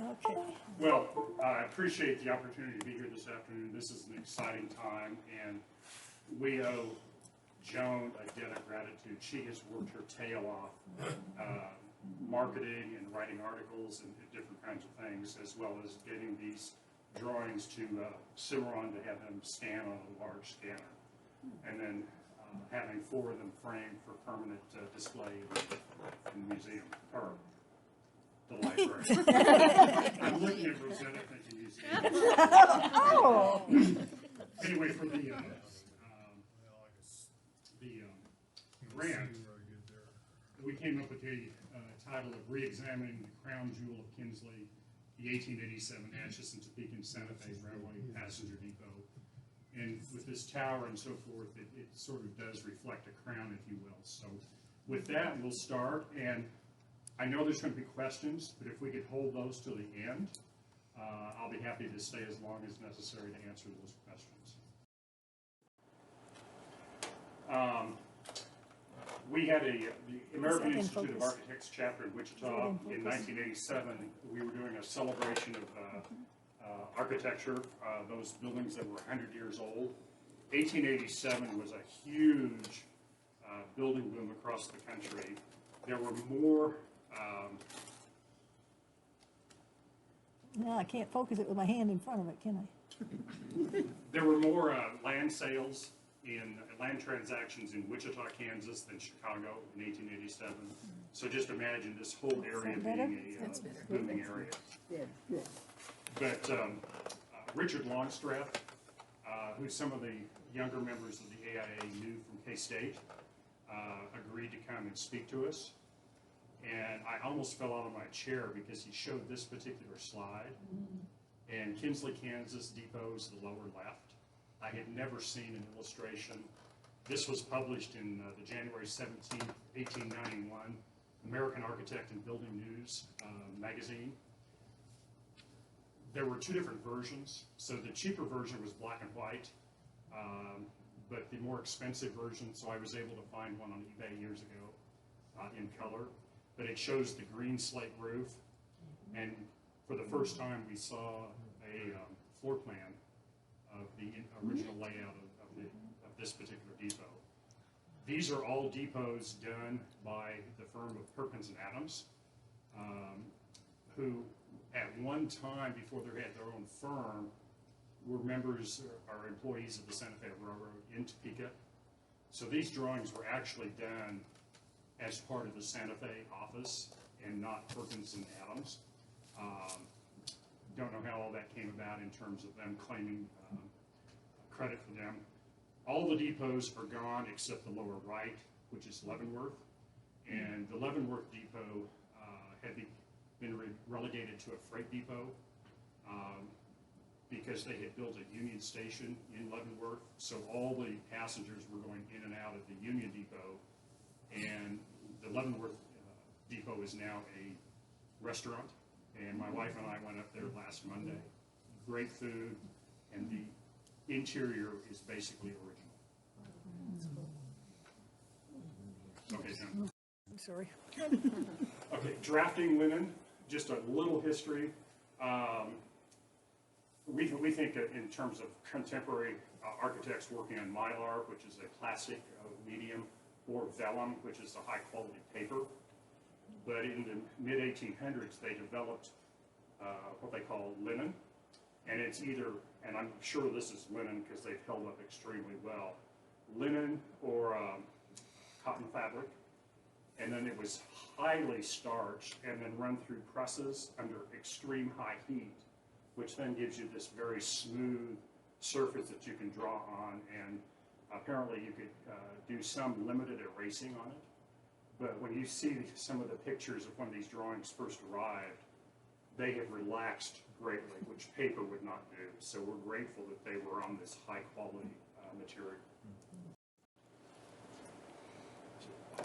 Okay. Well, I appreciate the opportunity to be here this afternoon. This is an exciting time, and we owe Joan a debt of gratitude. She has worked her tail off, marketing and writing articles and different kinds of things, as well as getting these drawings to Cimarron to have them scan on a large scanner, and then having 4 of them framed for permanent display in the museum, or the library. I'm looking at Rosetta thinking museum. Oh. Anyway, for the grant, we came up with the title of Re-Examining the Crown Jewel of Kinsley, the 1887 Atchison, Topeka, and Santa Fe Railway Passenger Depot. And with this tower and so forth, it sort of does reflect a crown, if you will. So with that, we'll start. And I know there's going to be questions, but if we could hold those till the end, I'll be happy to stay as long as necessary to answer those questions. We had the American Institute of Architects chapter in Wichita in 1987. We were doing a celebration of architecture, those buildings that were 100 years old. 1887 was a huge building boom across the country. There were more No, I can't focus it with my hand in front of it, can I? there were more land sales in land transactions in Wichita, Kansas than Chicago in 1887. So just imagine this whole area being a booming area. Good. But Richard Longstreth, who some of the younger members of the AIA knew from K-State, agreed to come and speak to us. And I almost fell out of my chair because he showed this particular slide. And Kinsley, Kansas Depot is the lower left. I had never seen an illustration. This was published in the January 17, 1891, American Architect and Building News magazine. There were 2 different versions. So the cheaper version was black and white, but the more expensive version, so I was able to find one on eBay years ago in color. But it shows the green slate roof, and for the first time we saw a floor plan of the original layout of this particular depot. These are all depots done by the firm of Perkins and Adams, who at one time, before they had their own firm, were members or employees of the Santa Fe Railroad in Topeka. So these drawings were actually done as part of the Santa Fe office and not Perkins and Adams. Don't know how all that came about in terms of them claiming credit for them. All the depots are gone except the lower right, which is Leavenworth. And the Leavenworth depot had been relegated to a freight depot because they had built a Union station in Leavenworth. So all the passengers were going in and out of the Union depot. And the Leavenworth depot is now a restaurant. And my wife and I went up there last Monday. Great food, and the interior is basically original. Okay, John. I'm sorry. Okay, drafting linen, just a little history. We think in terms of contemporary architects working on mylar, which is a plastic medium, or vellum, which is a high-quality paper. But in the mid-1800s, they developed what they call linen. And it's either, and I'm sure this is linen because they've held up extremely well, linen or cotton fabric. And then it was highly starched and then run through presses under extreme high heat, which then gives you this very smooth surface that you can draw on. And apparently you could do some limited erasing on it. But when you see some of the pictures of when these drawings first arrived, they have relaxed greatly, which paper would not do. So we're grateful that they were on this high quality material.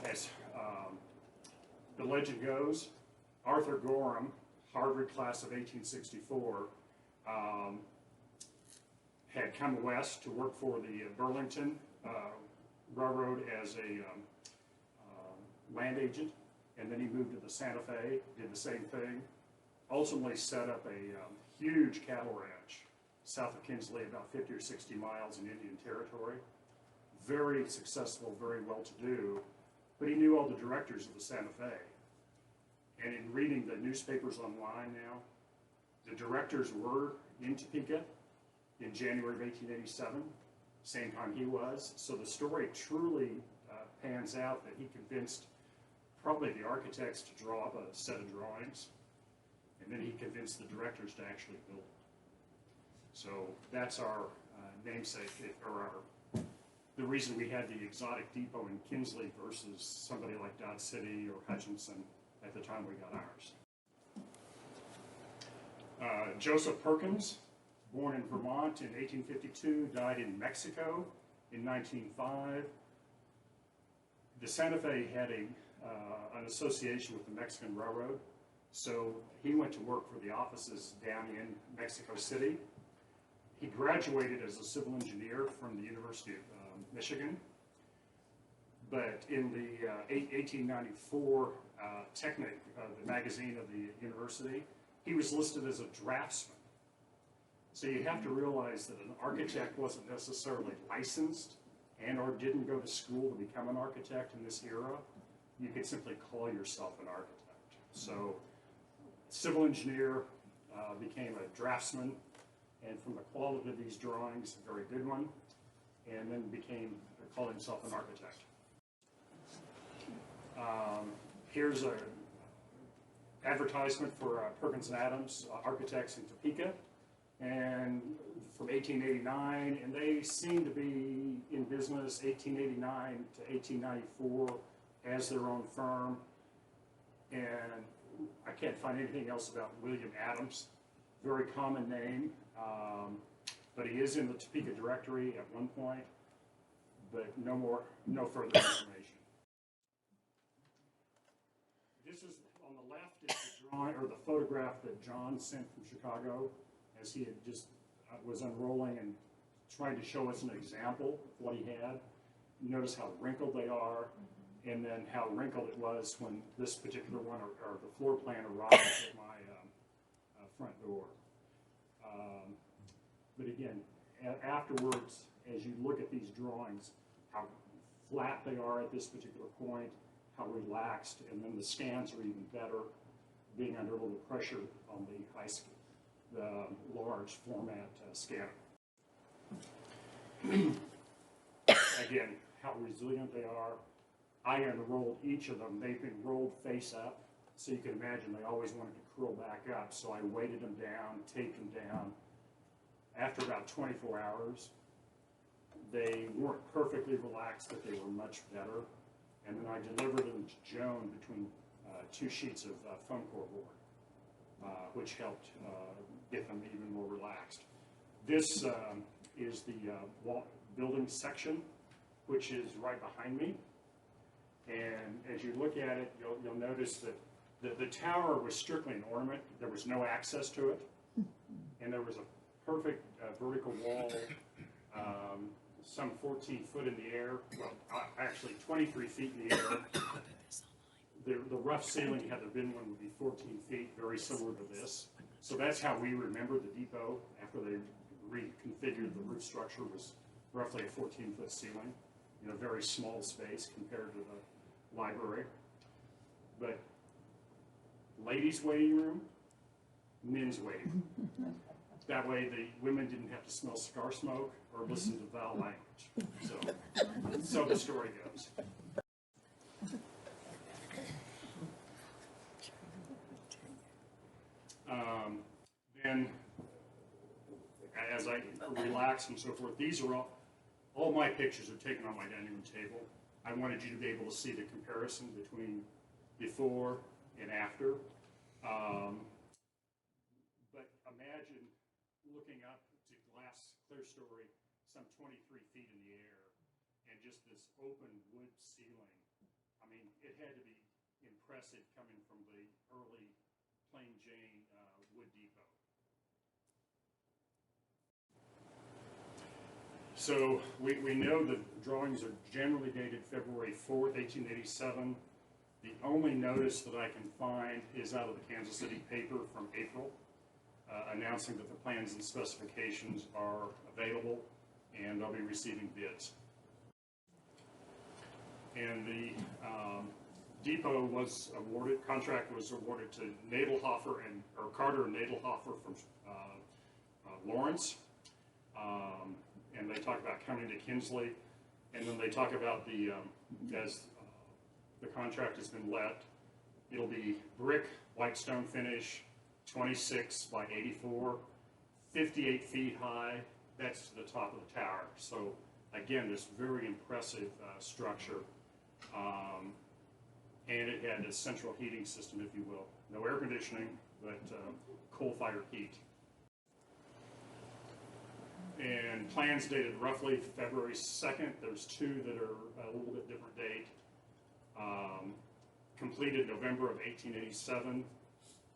As the legend goes, Arthur Gorham, Harvard class of 1864, had come west to work for the Burlington Railroad as a land agent, and then he moved to the Santa Fe, did the same thing. ultimately set up a huge cattle ranch south of Kinsley, about 50 or 60 miles in Indian Territory. Very successful, very well-to-do, but he knew all the directors of the Santa Fe. And in reading the newspapers online now, the directors were in Topeka in January of 1887, same time he was. So the story truly pans out that he convinced probably the architects to draw up a set of drawings, and then he convinced the directors to actually build it. So that's our namesake, or the reason we had the exotic depot in Kinsley versus somebody like Dodge City or Atchison at the time we got ours. Joseph Perkins, born in Vermont in 1852, died in Mexico in 1905. The Santa Fe had an association with the Mexican Railroad, so he went to work for the offices down in Mexico City. He graduated as a civil engineer from the University of Michigan, but in the 1894 Technic, the magazine of the university, he was listed as a draftsman. So you have to realize that an architect wasn't necessarily licensed and or didn't go to school to become an architect in this era. You could simply call yourself an architect. So civil engineer became a draftsman, and from the quality of these drawings, a very good one, and then called himself an architect. Here's an advertisement for Perkins and Adams Architects in Topeka, and from 1889, and they seem to be in business 1889 to 1894 as their own firm, and I can't find anything else about William Adams. Very common name, but he is in the Topeka directory at one point, but no further information. This is, on the left, is the drawing, or the photograph that John sent from Chicago, as he had just was unrolling and trying to show us an example of what he had. Notice how wrinkled they are, and then how wrinkled it was when this particular one, or the floor plan, arrived at my front door. But again, afterwards, as you look at these drawings, how flat they are at this particular point, how relaxed, and then the scans are even better, being under a little pressure on the large format scanner. Again, how resilient they are. I unrolled each of them. They've been rolled face up, so you can imagine they always wanted to curl back up, so I weighted them down, taped them down. After about 24 hours, they weren't perfectly relaxed, but they were much better. And then I delivered them to Joan between 2 sheets of foam core board, which helped get them even more relaxed. This is the building section, which is right behind me. And as you look at it, you'll notice that the tower was strictly an ornament. There was no access to it. And there was a perfect vertical wall, some 14 foot in the air, well, actually 23 feet in the air. The rough ceiling, had there been one, would be 14 feet, very similar to this. So that's how we remember the depot after they reconfigured the roof structure, was roughly a 14-foot ceiling in a very small space compared to the library. But ladies' waiting room, men's waiting room. That way the women didn't have to smell cigar smoke or listen to foul language. So the story goes. Then, as I relax and so forth, these are all my pictures are taken on my dining room table. I wanted you to be able to see the comparison between before and after. But imagine looking up to glass clearstory some 23 feet in the air and just this open wood ceiling. I mean, it had to be impressive coming from the early Plain Jane wood depot. So we know the drawings are generally dated February 4th, 1887. The only notice that I can find is out of the Kansas City paper from April, announcing that the plans and specifications are available and they'll be receiving bids. And the depot was awarded, contract was awarded to Carter and Nadelhofer from Lawrence. And they talk about coming to Kinsley. And then they talk about as the contract has been let, it'll be brick, white stone finish, 26 by 84, 58 feet high. That's to the top of the tower. So again, this very impressive structure. And it had a central heating system, if you will. No air conditioning, but coal-fired heat. And plans dated roughly February 2nd. There's two that are a little bit different date. Completed November of 1887.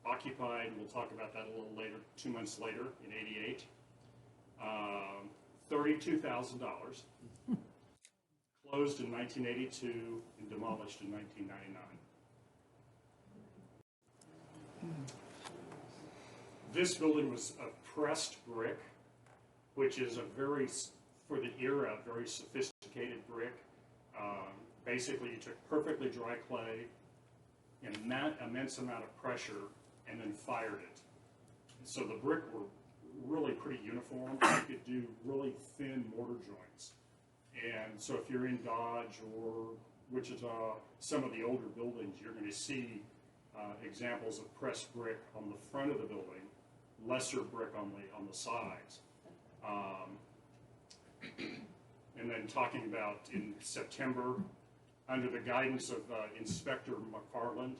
Occupied, we'll talk about that a little later, 2 months later in 88. $32,000. Closed in 1982 and demolished in 1999. This building was a pressed brick, which is a for the era, very sophisticated brick. Basically, you took perfectly dry clay and an immense amount of pressure and then fired it. So the brick were really pretty uniform. You could do really thin mortar joints. And so if you're in Dodge or Wichita, some of the older buildings, you're going to see examples of pressed brick on the front of the building, lesser brick on the sides. And then talking about in September, under the guidance of Inspector McFarland,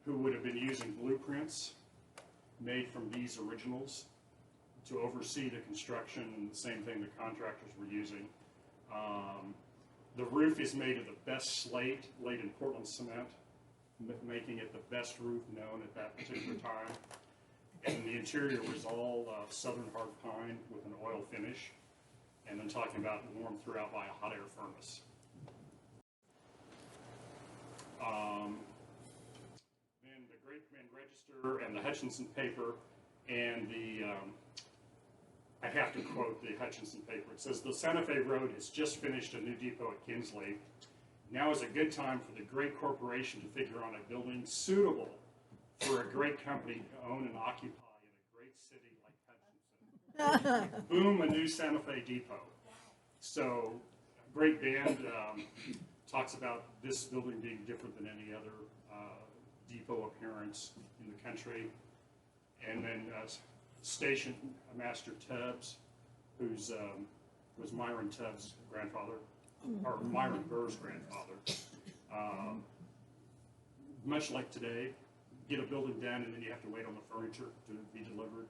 who would have been using blueprints made from these originals to oversee the construction, and the same thing the contractors were using. The roof is made of the best slate, laid in Portland cement, making it the best roof known at that particular time. And the interior was all southern hard pine with an oil finish, and then talking about warmed throughout by a hot air furnace. Then the Great Bend Register and the Hutchinson paper, and I have to quote the Hutchinson paper. It says, "The Santa Fe Road has just finished a new depot at Kinsley. Now is a good time for the great corporation to figure on a building suitable for a great company to own and occupy in a great city like Hutchinson. Boom, a new Santa Fe depot." So, Great Bend talks about this building being different than any other depot appearance in the country. And then Station Master Tubbs, who's was Myron Tubbs' grandfather, or Myron Burr's grandfather. Much like today, get a building done and then you have to wait on the furniture to be delivered.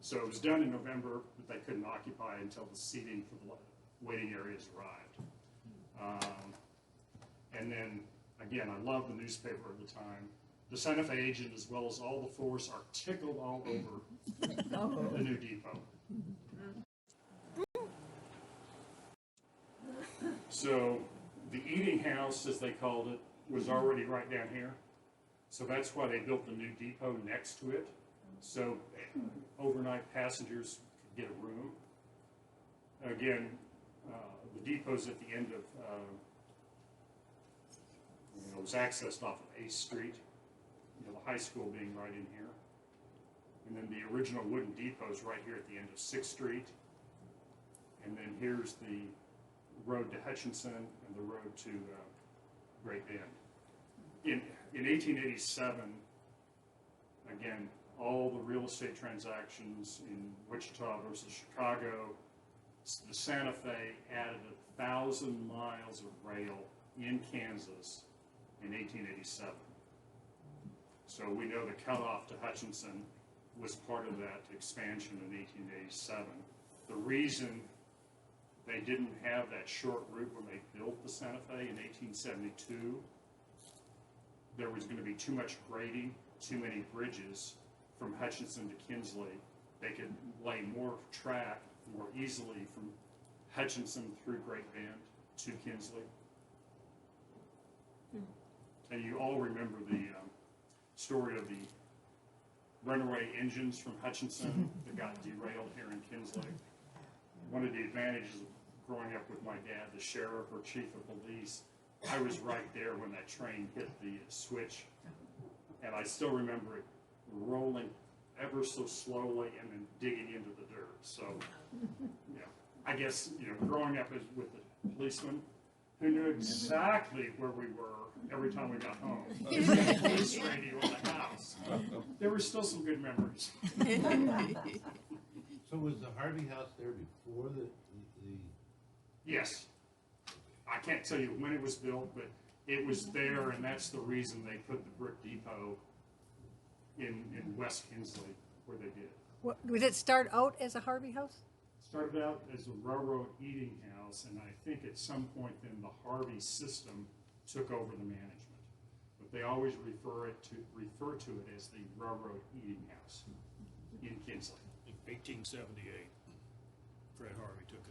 So it was done in November, but they couldn't occupy until the seating for the waiting areas arrived. And then, again, I love the newspaper at the time. The Santa Fe agent, as well as all the force, are tickled all over the new depot. So the eating house, as they called it, was already right down here. So that's why they built the new depot next to it. So overnight passengers could get a room. Again, the depot's at the end of, it was accessed off of 8th Street, the high school being right in here. And then the original wooden depot's right here at the end of 6th Street. And then here's the road to Hutchinson and the road to Great Bend. In 1887, again, all the real estate transactions in Wichita versus Chicago, the Santa Fe added 1,000 miles of rail in Kansas in 1887. So we know the cutoff to Hutchinson was part of that expansion in 1887. The reason they didn't have that short route when they built the Santa Fe in 1872, there was going to be too much grading, too many bridges from Hutchinson to Kinsley. They could lay more track more easily from Hutchinson through Great Bend to Kinsley. And you all remember the story of the runaway engines from Atchison that got derailed here in Kinsley. One of the advantages of growing up with my dad, the sheriff or chief of police, I was right there when that train hit the switch. And I still remember it rolling ever so slowly and then digging into the dirt. So, yeah, I guess, growing up with the policeman who knew exactly where we were every time we got home. Police radio in the house. There were still some good memories. So was the Harvey House there before the Yes. I can't tell you when it was built, but it was there, and that's the reason they put the brick depot in West Kinsley where they did. Did it start out as a Harvey house? Started out as a railroad eating house, and I think at some point then the Harvey system took over the management. But they always refer to it as the railroad eating house in Kinsley. In 1878, Fred Harvey took it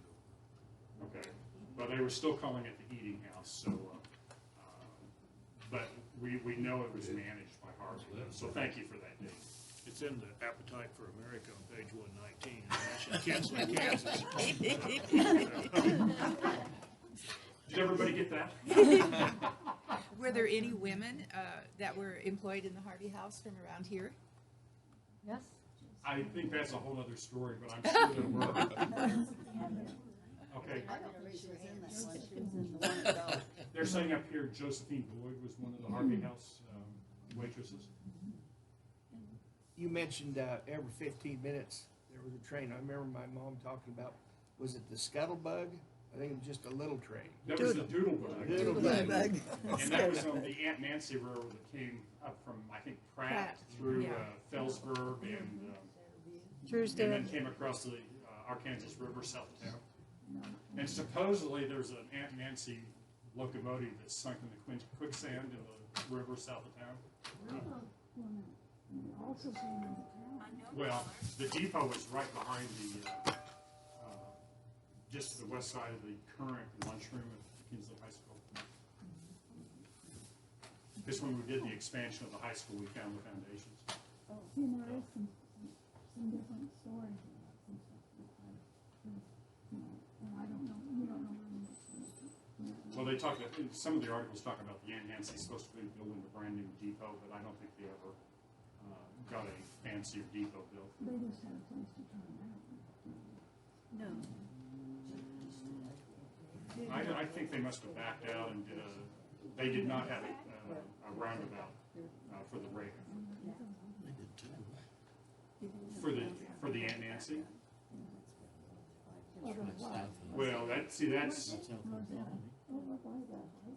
over. Okay, but they were still calling it the eating house. So, but we know it was managed by Harvey. So thank you for that, Dave. It's in the Appetite for America on page 119. Kinsley, Kansas. Did everybody get that? Were there any women that were employed in the Harvey House from around here? Yes. I think that's a whole other story, but I'm sure there were. Okay. They're saying up here Josephine Boyd was one of the Harvey House waitresses. You mentioned every 15 minutes there was a train. I remember my mom talking about, was it the Scuttlebug? I think it was just a little train. That was the Doodlebug. Doodlebug. And that was on the Aunt Nancy Railroad that came up from, I think, Pratt through Fellsburg and then came across the Arkansas River south of town. And supposedly there's an Aunt Nancy locomotive that's sunk in the quicksand in the river south of town. Well, the depot was right behind the, just to the west side of the current lunchroom at Kinsley High School. This when we did the expansion of the high school, we found the foundations. There's some different stories about some stuff and I don't know, we don't know really much. Well, they talked about, some of the articles talk about the Aunt Nancy's supposed to be building a brand new depot, but I don't think they ever got a fancier depot built. They just had a place to turn around. No. I think they must have backed out and they did not have a roundabout for the rail. For the Aunt Nancy? Well, that's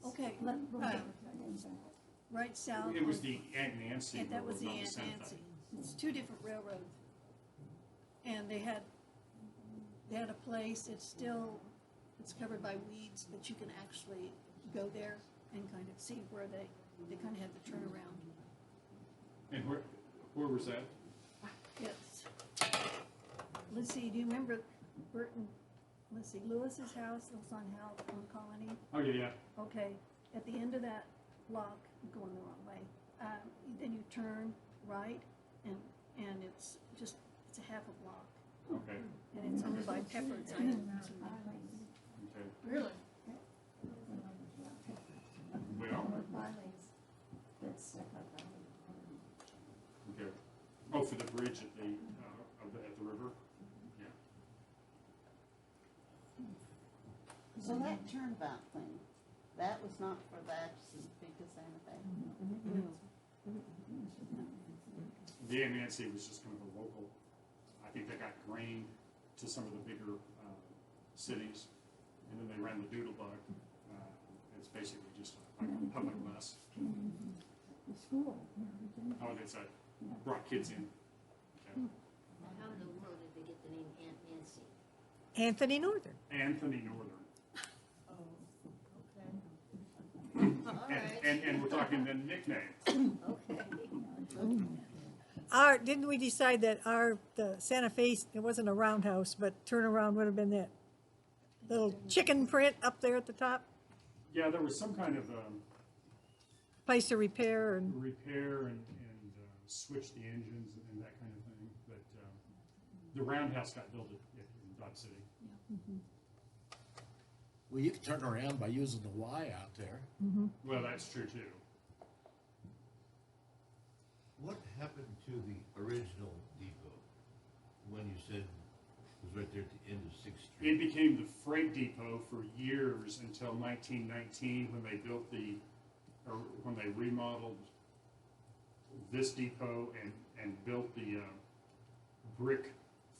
Okay, right south. it was the Aunt Nancy. And that was the Railroad, not Aunt Santa Fe. Nancy. It's two different railroads. And they had a place, it's covered by weeds, but you can actually go there and kind of see where they kind of had the turnaround. And where was that? It's, let's see, do you remember Burton, Lewis's house, it was on Colony? Oh, yeah. Okay, at the end of that block, I'm going the wrong way, then you turn right, and it's a half a block, Okay. and it's owned by Pepper's. Okay. Really? Well, okay. Oh, for the bridge at the river? Yeah. So that turnabout thing, that was not for the Atchison, Topeka, Santa Fe? The Aunt Nancy was just kind of a local, I think they got grain to some of the bigger cities, and then they ran the Doodlebug. It's basically just like a public bus. The school. Oh, that's brought kids in. Okay. How in the world did they get the name Aunt Nancy? Anthony Northern. Anthony Northern. All right. And we're talking the nickname. Okay. Didn't we decide that the Santa Fe, it wasn't a roundhouse, but turnaround would have been that little chicken print up there at the top? Yeah, there was some kind of replace or repair and, repair and switch the engines and that kind of thing. But the roundhouse got built in Dodge City. Well, you can turn around by using the Y out there. Well, that's true too. What happened to the original depot when you said it was right there at the end of 6th Street? It became the freight depot for years until 1919 when they built when they remodeled this depot and built the brick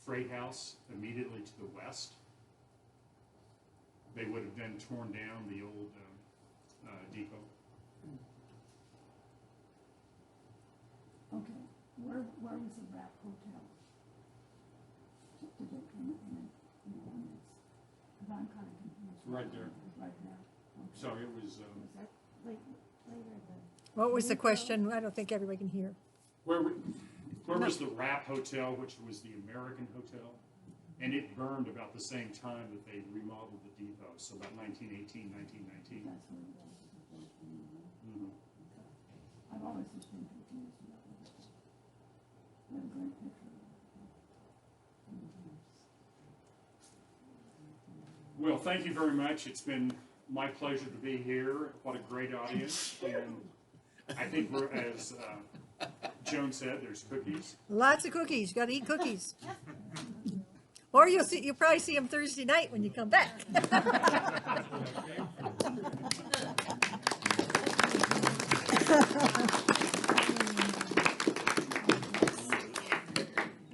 freight house immediately to the west. They would have then torn down the old depot. Okay, where was the Rap Hotel? Did it come in, because I'm kind of confused. Right there. It was right there. Okay. So it was, Was that later than? what was the question? I don't think everybody can hear. where was the Rap Hotel, which was the American Hotel? And it burned about the same time that they remodeled the depot, so about 1918, 1919. That's what it was. Mhm. I've always just been confused about it. What a great picture. Well, thank you very much. It's been my pleasure to be here. What a great audience. And I think we're, as Joan said, there's cookies. Lots of cookies. You got to eat cookies. Or you'll probably see them Thursday night when you come back.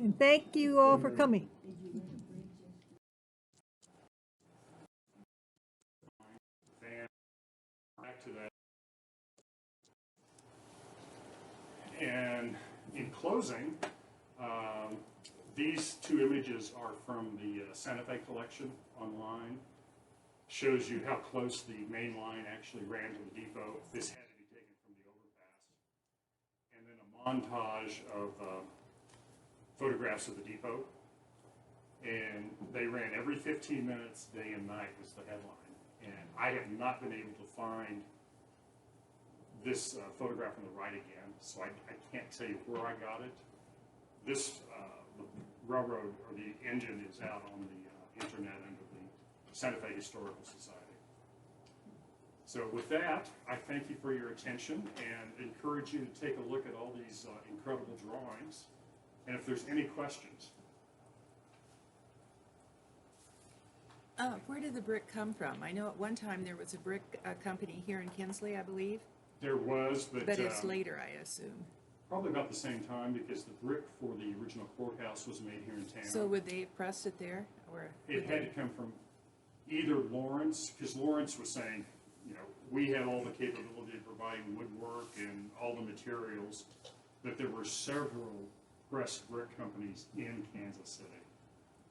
And thank you all for coming. And back to that. And in closing, these two images are from the Santa Fe collection online. Shows you how close the main line actually ran to the depot. This had to be taken from the overpass. And then a montage of photographs of the depot. And they ran every 15 minutes, day and night was the headline. And I have not been able to find this photograph on the right again, so I can't tell you where I got it. This the railroad, or the engine, is out on the internet under the Santa Fe Historical Society. So with that, I thank you for your attention and encourage you to take a look at all these incredible drawings. And if there's any questions. Where did the brick come from? I know at one time there was a brick company here in Kinsley, I believe. There was, But it's later, I assume. probably about the same time, because the brick for the original courthouse was made here in town. So would they have pressed it there? Or It had to come from either Lawrence, because Lawrence was saying, you know, we had all the capability of providing woodwork and all the materials, but there were several pressed brick companies in Kansas City.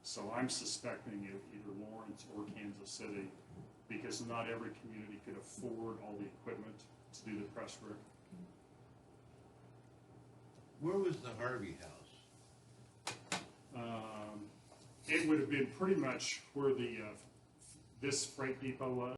So I'm suspecting it either Lawrence or Kansas City, because not every community could afford all the equipment to do the pressed brick. Where was the Harvey house? It would have been pretty much where the this freight depot was.